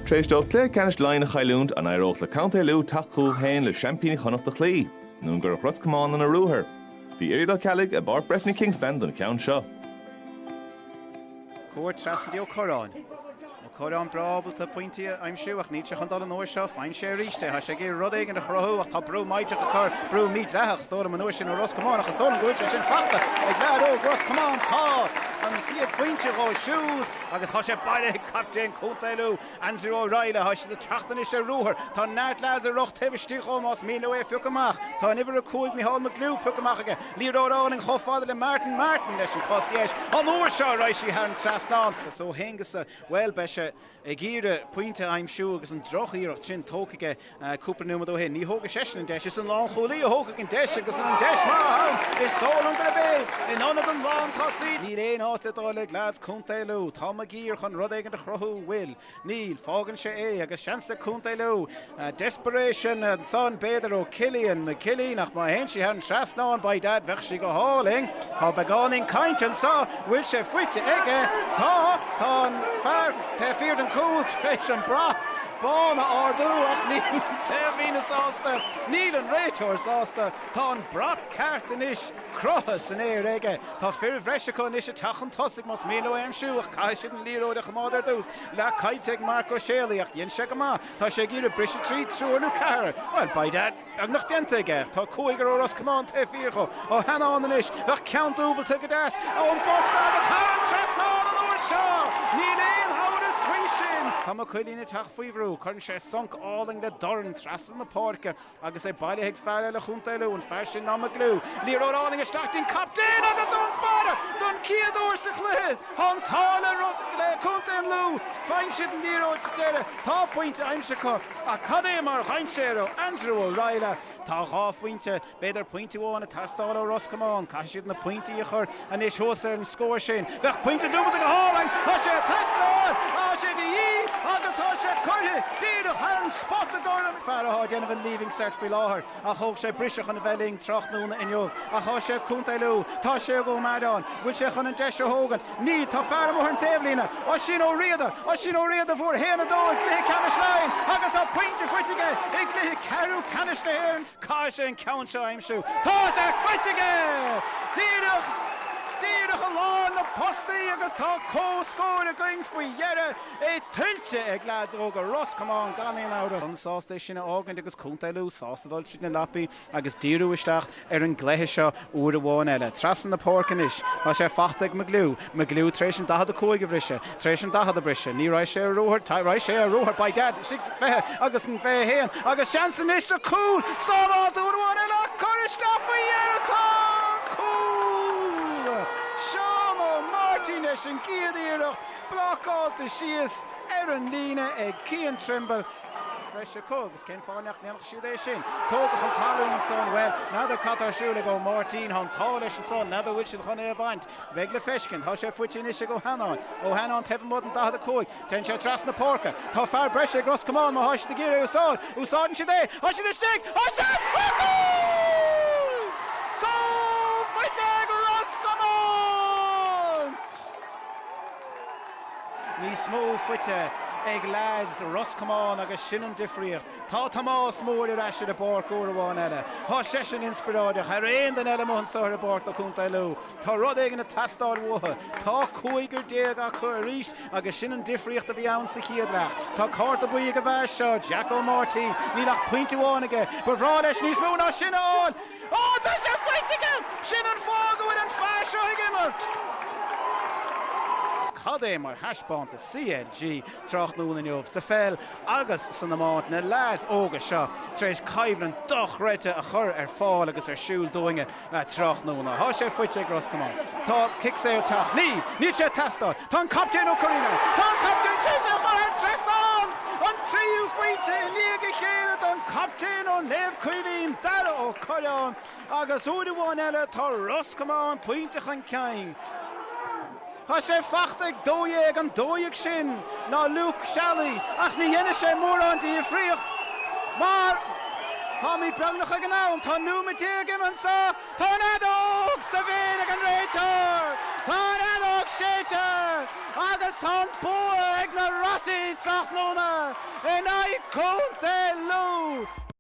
Tréis dócht le canis lein a chailúnt an aireocht le County Louth tachú hain le champín chonacht a chlí. Nún gur Roscommon an a rúthair. Bhí éirí le calig a bar Breffni Kings Band an ceann seo. Cuair trasadí ó Comáin. Comáin Brábalta Pointí aimsúach ní an dal an uair seo fáin sé ríiste ha sé gé rud éigen a chrothú ach tá brú maite go chur brú míid leach stóra an uair sin ó Roscommon achas tóna gúil sin fachta ag lear ó Roscommon tá an chiad pointe ó siúd agus ha sé baile captain Cúntailú Andrew O'Reilly ha sé de trachtan is sé rúthar tá neart leas a rocht tebistí chomás míle é fiúcamach tá niver a cúig Micheál McGlue fiúcamach aige líróráin an chofáda le Martin leis an cosíéis an uair seo raisi haar an trasnán so hengus a well beise gíre pointe aimsú agus an drochíocht sin tócaige cúpa númad ó hin ní hóga sesin an deis is an lán cholí a hóga an deis agus an deis má is tólan de bé in anad an lán tasí ní réon áta dála glád Cúntailú tá a gír chun rud éigen a chrothú bhfuil níl fágan sé é agus seansa Cúntailú desperation an son béidir ó Cillian McKilly nach má hen si an trasnáin ba dad bheith si go háling tá begáin caint an sa bhfuil sé fuite aige tá fear te feared an cúil tréis an brat Bána ardú ach ní tehína sásta níl an réiteir sásta tá an brat ceart inis crothas an éir aige tá fir bhreise chun is a tachan tosig mas míle aimsú ach cai siad an líróide chamáidir dús le caiiteag Marco Shelley ach dhéon sé go má tá sé gír a brise tríd trúirú ceair well by that ag nach denta aige tá cúigar ó Roscommon tehíorcho ó heanán inis bheith ceantúbalta go deas ón bos agus thar an trasnáin an uair seo ní léon hádas sin Tá a chuilína teach faoihrú chun sé sunk áling le doran trasan na pórca agus é baile ag fearre le Cúntailú an fear sin ná a glú líróráling starting captain agus an bara don ciadúir sa chluid an tála le Cúntailú fáin siad an líróid sa teire tá pointe aimse có a cadé mar chainséro Andrew O'Reilly tá gáfuinte beidir pointeháin a tastáil ó Roscommon cai siad na pointí a chur an is hósa an scóir sin bheith pointe dúbal go hálaing tá sé tastáil á sé dí agus tá sé chuirthe díadach an Spórt a gcóir feará déanamh an leaving cert fao láthair a thóg sé briseach an bheling trochtnúna inniuh a tá sé Cúntailú tá sé go maidáin bhfuil sé chun an deise hógant ní tá fear mór an taobhlína ó sin ó riada bhór héana dó gluthe canis lein agus á pointe fuitige ag gluthe cearú canis na héan cai sé an ceann seo aimsú tá sé fuitige díadach a lán na postaí agus tá cóscóir a going faoi dhearra é tuilte ag leads óga Roscommon ganíon ára an sásta sinna ágant agus Cúntailú sástadáil si na lapi agus díú isteach ar an gléthe seo uair amháin eile trasan na pórcanis tá sé fachtaigh McGlue tréis an dahad a cúig a bhrise tréis an dahad a brise ní raibh sé a rúthar tá raibh sé a rúthar ba dad si bheitthe agus an bheith héan agus seansan is a cúil sábháil uair amháin eile chuiristeach faoi dhearra tá cúil Martínez an giadíireach blocáilta síos ar an líne ag Cian Trimble Breis se cógus cén fáneach neamach siúd é sin tógach an talún an son well nada catar siúla go Martin an tá leis an son nada bhfuil sin chun é a bhaint bheith le feiscin tá sé fuitin is go Heanán ó Heanán tefamód an dahad a cúig ten sé tras na pórca tá fear breis sé Roscommon má háis de gíre úsáin si é há si de stig há si Go fuite Roscommon ní smó fuite ag lads Roscommon agus sin an difriocht tá Tomás mór ar eisiau de bórc uair amháin eile tá sé sin inspiráideach ar réon den eile món soir a bórc a Cúntailú tá rud éigen na tastáil mutha tá cúigur déag a chur ríist agus sin an difriocht a bhí ann sa chiadreach tá cárta buí go bhar seo Jack O'Martin ní nach pointeháinige bhrá leis níos mó ná sin áil tá sé fuitige sin an fágahfuil an fear seo ag immert Cadé mar heispáint a CLG trachnúna inniuh sa fel agus san amát na lads óga seo tréis caibhlann doch réite a chur ar fáil agus ar siúl dóinge trachnúna. Tá sé fuite ag Roscommon. Tá kick sé ar tach. Ní sé testáil. Tá an captain ó Corina. Tá an captain Chicha mar an tresnán. An tríú fuite líga chéad an captain ó Neve Cuilín dara ó Comáin agus úd amháin eile tá Roscommon pointach an ceinn. Tá sé fachtaigh dóéag an dóigh sin ná Luke Shelley ach ní dhéine sé mór an tí fríocht mar tá mí beagnach ag an ann tá numatíag im an sa tá nadóg sa bhéad ag an réitear tá nadóg séite agus tá bua ag na Rossies trachnúna in I Comáin-1-19